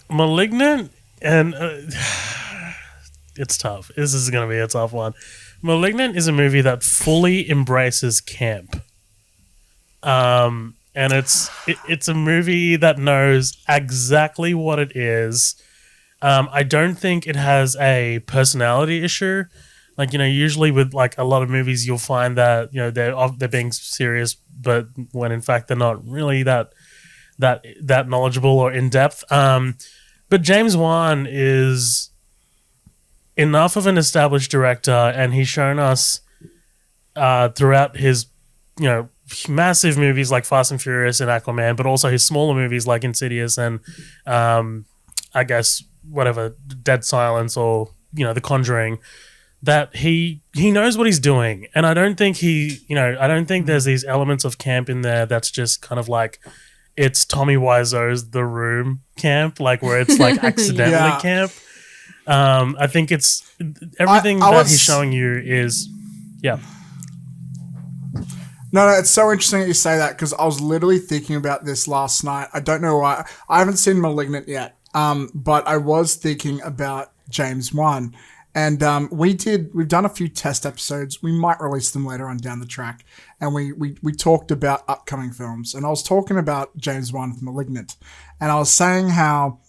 Malignant and it's tough. This is going to be a tough one. Malignant is a movie that fully embraces camp. And it's a movie that knows exactly what it is. I don't think it has a personality issue. Like, usually with like a lot of movies, you'll find that they're being serious, but when in fact they're not really that knowledgeable or in depth. But James Wan is enough of an established director, and he's shown us throughout his massive movies like Fast and Furious and Aquaman, but also his smaller movies like Insidious and I guess whatever, Dead Silence or The Conjuring, that he knows what he's doing. And I don't think I don't think there's these elements of camp in there that's just kind of like it's Tommy Wiseau's The Room camp, like where it's like accidentally camp. I think it's everything he's showing you is No, it's so interesting that you say that because I was literally thinking about this last night. I don't know why. I haven't seen Malignant yet, but I was thinking about James Wan. And we've done a few test episodes. We might release them later on down the track. And we talked about upcoming films. And I was talking about James Wan with Malignant. And I was saying how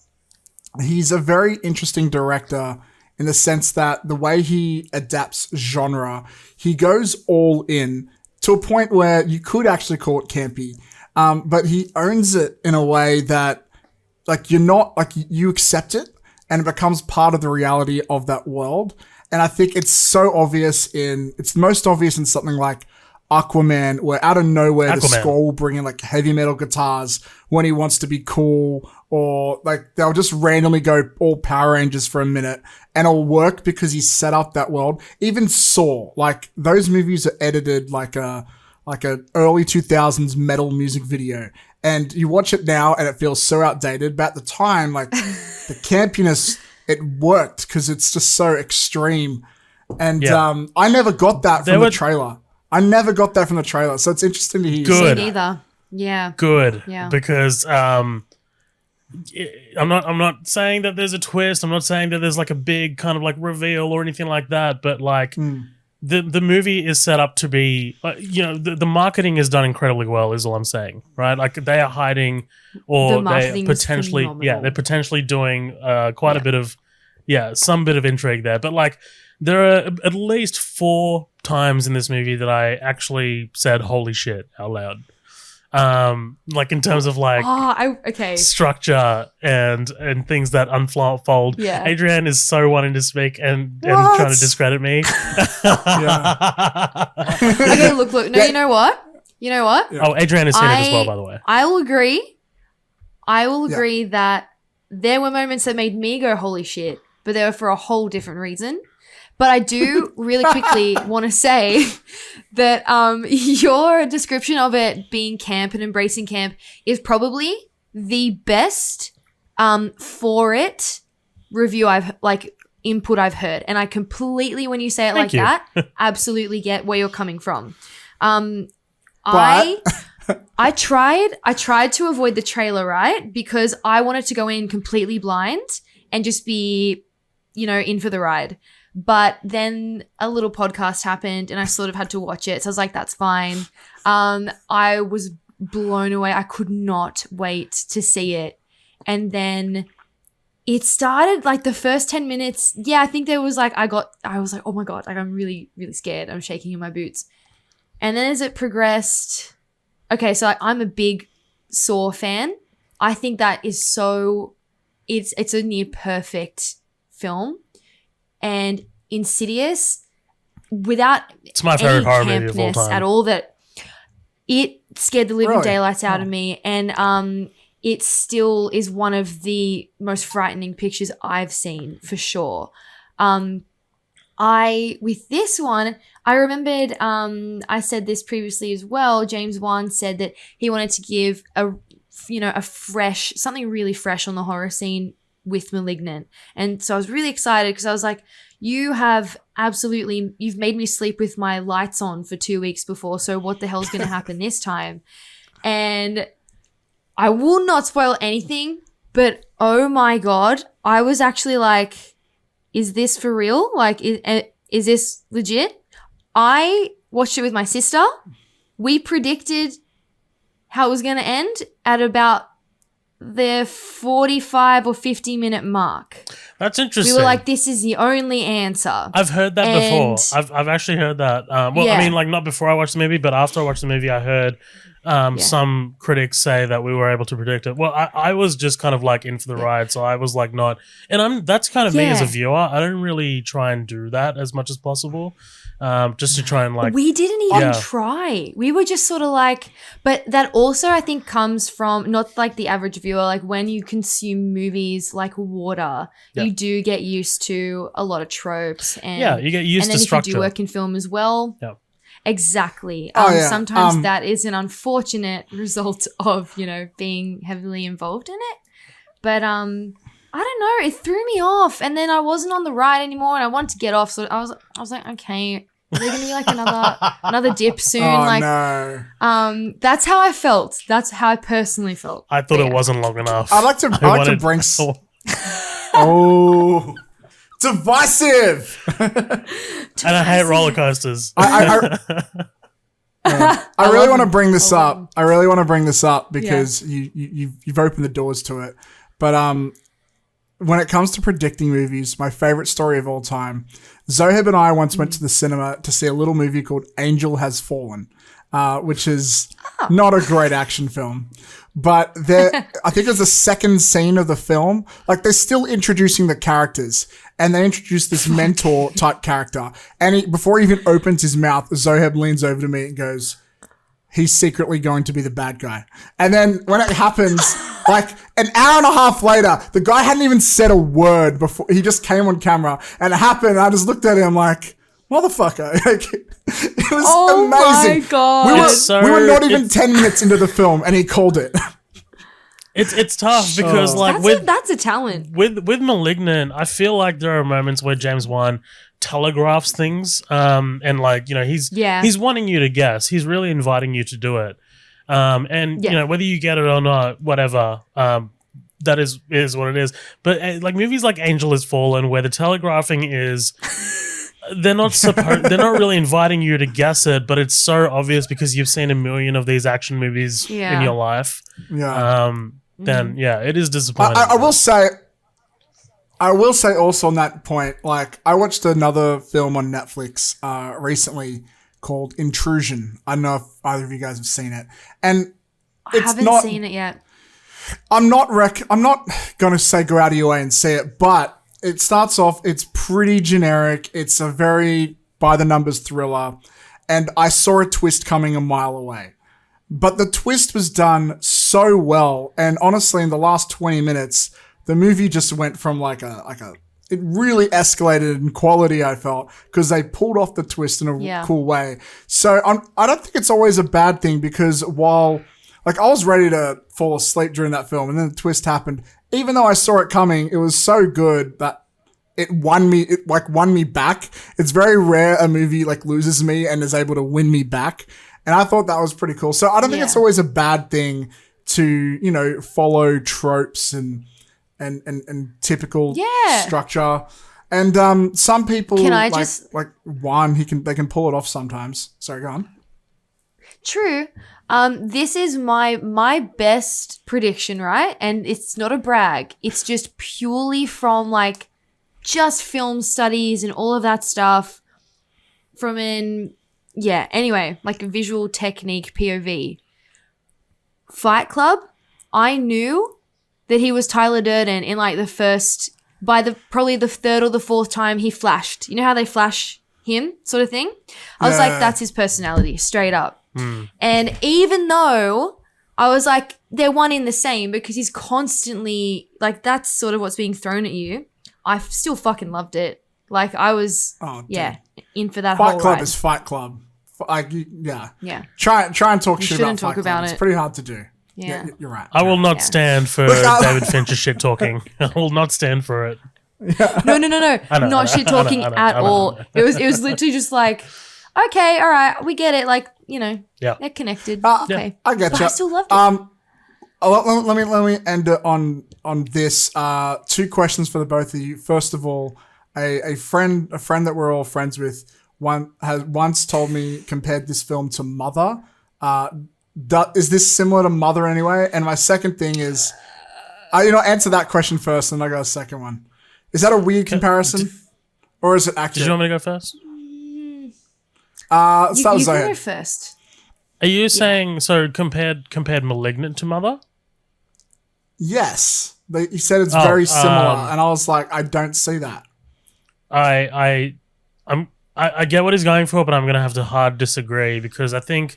he's a very interesting director in the sense that the way he adapts genre, he goes all in to a point where you could actually call it campy. But he owns it in a way that like you're not like you accept it and it becomes part of the reality of that world. And I think it's so obvious it's most obvious in something like Aquaman, where out of nowhere the score will bring in like heavy metal guitars when he wants to be cool, or like they'll just randomly go all Power Rangers for a minute and it'll work because he's set up that world. Even Saw, like those movies are edited like a early 2000s metal music video. And you watch it now and it feels so outdated. But at the time, like the campiness, it worked because it's just so extreme. And I never got that from the trailer. So it's interesting to hear you say that. Either. Yeah. Good. Yeah. Because I'm not saying that there's a twist. I'm not saying that there's like a big kind of like reveal or anything like that. But like the movie is set up to be, the marketing is done incredibly well. Is all I'm saying, right? Like they are hiding, or they're potentially doing quite a bit of, some bit of intrigue there. But like there are at least 4 times in this movie that I actually said "holy shit" out loud. Like in terms of like structure and things that unfold. Yeah. Adrienne is so wanting to speak and trying to discredit me. Okay, look. No, you know what? Yeah. Oh, Adrienne has seen it as well, by the way. I will agree that there were moments that made me go "holy shit," but they were for a whole different reason. But I do really quickly want to say that your description of it being camp and embracing camp is probably the best for it review input I've heard. And I completely, when you say it that, absolutely get where you're coming from. I tried to avoid the trailer, right? Because I wanted to go in completely blind and just be, in for the ride. But then a little podcast happened and I sort of had to watch it. So I was like, that's fine. I was blown away. I could not wait to see it. And then it started like the first 10 minutes. Yeah, I think there was like, I was like, oh my God, like I'm really, really scared. I'm shaking in my boots. And then as it progressed, okay, so I'm a big Saw fan. I think that is it's a near perfect film. And Insidious, without it's my favorite horror movie of all time at all, that it scared the living daylights out of me, and it still is one of the most frightening pictures I've seen for sure. With this one, I remembered I said this previously as well. James Wan said that he wanted to give something really fresh on the horror scene with Malignant. And so I was really excited because I was like, you've made me sleep with my lights on for 2 weeks before, so what the hell's going to happen this time? And I will not spoil anything, but Oh my God. I was actually like, is this for real? Like, is this legit? I watched it with my sister. We predicted how it was going to end at about the 45 or 50-minute mark. That's interesting. We were like, this is the only answer. I've heard that before. I've actually heard that. Well, I mean, like not before I watched the movie, but after I watched the movie, I heard some critics say that we were able to predict it. Well, I was just kind of like in for the ride, so I was like not. And that's kind of me as a viewer. I don't really try and do that as much as possible. Just to try and like we didn't even try. We were just sort of like, but that also I think comes from not like the average viewer. Like when you consume movies like water, you do get used to a lot of tropes, and you get used to structure. And then if you do work in film as well, exactly. Sometimes that is an unfortunate result of being heavily involved in it, but I don't know. It threw me off, and then I wasn't on the ride anymore, and I wanted to get off. So I was like, okay, is there gonna be like another dip soon? No. That's how I felt. That's how I personally felt. I thought it wasn't long enough. I like to bring. Oh, divisive. And I hate roller coasters. I really want to bring this up. I really want to bring this up because you've opened the doors to it. But when it comes to predicting movies, my favorite story of all time, Zoheb and I once went to the cinema to see a little movie called Angel Has Fallen, which is not a great action film. But I think it's the second scene of the film. Like they're still introducing the characters, and they introduce this mentor type character. And before he even opens his mouth, Zoheb leans over to me and goes, he's secretly going to be the bad guy. And then when it happens, like an hour and a half later, the guy hadn't even said a word before. He just came on camera and it happened. And I just looked at him like, motherfucker. Like, it was amazing. My God. We were not even 10 minutes into the film and he called it. It's tough because that's a talent. With Malignant, I feel like there are moments where James Wan telegraphs things, and like he's wanting you to guess. He's really inviting you to do it, and whether you get it or not, whatever. That is what it is. But like movies like Angel Has Fallen, where the telegraphing is. They're not really inviting you to guess it, but it's so obvious because you've seen a million of these action movies in your life. Yeah. Then it is disappointing. I will say also on that point, like I watched another film on Netflix recently called Intrusion. I don't know if either of you guys have seen it, and I haven't seen it yet. I'm not going to say go out of your way and see it, but. It starts off, it's pretty generic. It's a very by-the-numbers thriller. And I saw a twist coming a mile away. But the twist was done so well. And honestly, in the last 20 minutes, the movie just went from it really escalated in quality, I felt, because they pulled off the twist in a cool way. So I don't think it's always a bad thing because while, like, I was ready to fall asleep during that film and then the twist happened. Even though I saw it coming, it was so good that it won me back. It's very rare a movie like loses me and is able to win me back. And I thought that was pretty cool. So I don't think it's always a bad thing to, follow tropes and typical structure. And some people they can pull it off sometimes. Sorry, go on. True. This is my best prediction, right? And it's not a brag. It's just purely from just film studies and all of that stuff anyway, like a visual technique POV. Fight Club, I knew that he was Tyler Durden in probably the third or the fourth time he flashed. You know how they flash him sort of thing? I was like, that's his personality, straight up. And even though I was like, they're one in the same because he's constantly that's sort of what's being thrown at you. I still fucking loved it. Like I was, in for that whole Fight Club ride. is Fight Club. Yeah. Try and talk shit about talk Fight about Club. it. It's pretty hard to do. Yeah. You're right. I will not stand for David Fincher shit talking. I will not stand for it. No. Not shit talking at all. It was literally just like, okay, all right, we get it. Like, they're connected. Okay. I get you. I still loved it. Let me end it on this. Two questions for the both of you. First of all, a friend that we're all friends with has once told me, compared this film to Mother. Is this similar to Mother anyway? And my second thing is, answer that question first, and I got a second one. Is that a weird comparison, or is it accurate? Did you want me to go first? Let's start with You can Zohan. go first. Are you saying so compared Malignant to Mother? Yes, he said it's very similar, and I was like, I don't see that. I get what he's going for, but I'm gonna have to hard disagree because I think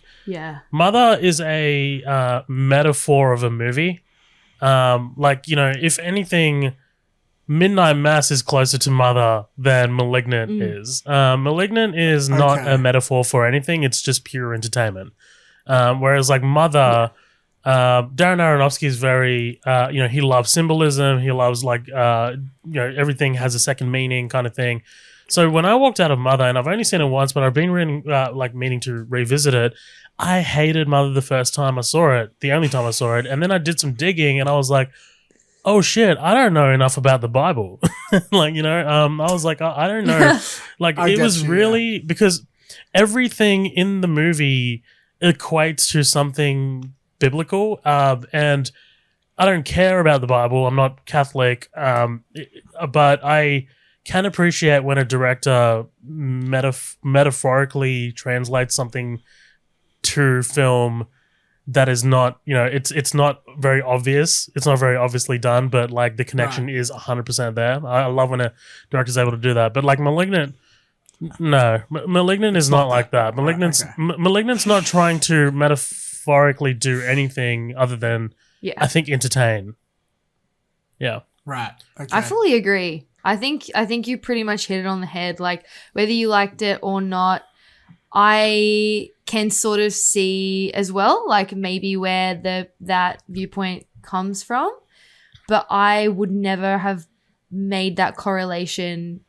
Mother is a metaphor of a movie. If anything, Midnight Mass is closer to Mother than Malignant is. Malignant is not a metaphor for anything; it's just pure entertainment. Whereas like Mother. Darren Aronofsky is very, he loves symbolism. He loves everything has a second meaning kind of thing. So when I walked out of Mother, and I've only seen it once, but I've been meaning to revisit it. I hated Mother the first time I saw it, the only time I saw it, and then I did some digging, and I was like, oh shit, I don't know enough about the Bible. I was like, I don't know. Because everything in the movie equates to something biblical, and I don't care about the Bible. I'm not Catholic, but I can appreciate when a director metaphorically translates something to film that is not, it's not very obvious. It's not very obviously done, but like the connection is 100% there. I love when a director's able to do that. But like Malignant, no, Malignant is not like that. Malignant's not trying to metaphorically do anything other than, I think, entertain. Yeah. Right. Okay. I fully agree. I think you pretty much hit it on the head. Like, whether you liked it or not, I can sort of see as well, like maybe where that viewpoint comes from, but I would never have made that correlation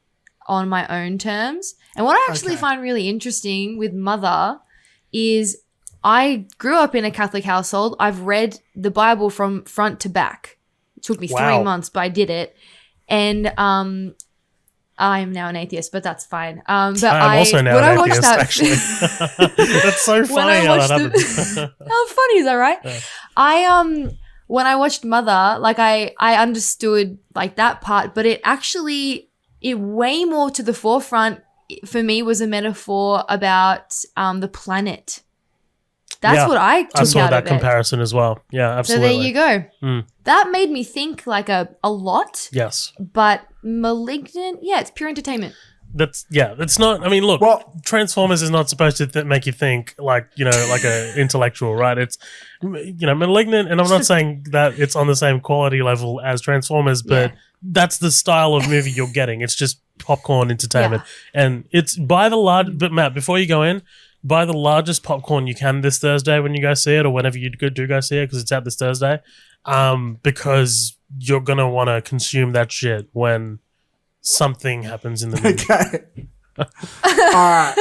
on my own terms. And what I actually find really interesting with Mother is I grew up in a Catholic household. I've read the Bible from front to back. It took me 3 months, but I did it. And I am now an atheist, but that's fine. But I'm also now an atheist, actually. That's so funny how that happens. How funny is that, right? Yeah. When I watched Mother, like I understood like that part, but it way more to the forefront for me was a metaphor about the planet. That's what I took out of it. I saw that comparison as well. Yeah, absolutely. So there you go. That made me think like a lot. Yes. But Malignant, it's pure entertainment. It's not, I mean, look, Transformers is not supposed to make you think like a intellectual, right? It's, Malignant, and I'm not saying that it's on the same quality level as Transformers, but that's the style of movie you're getting. It's just popcorn entertainment. And it's but Matt, before you go in, buy the largest popcorn you can this Thursday when you go see it, or whenever you do go see it, because it's out this Thursday, because you're going to want to consume that shit when something happens in the movie. Okay. All right.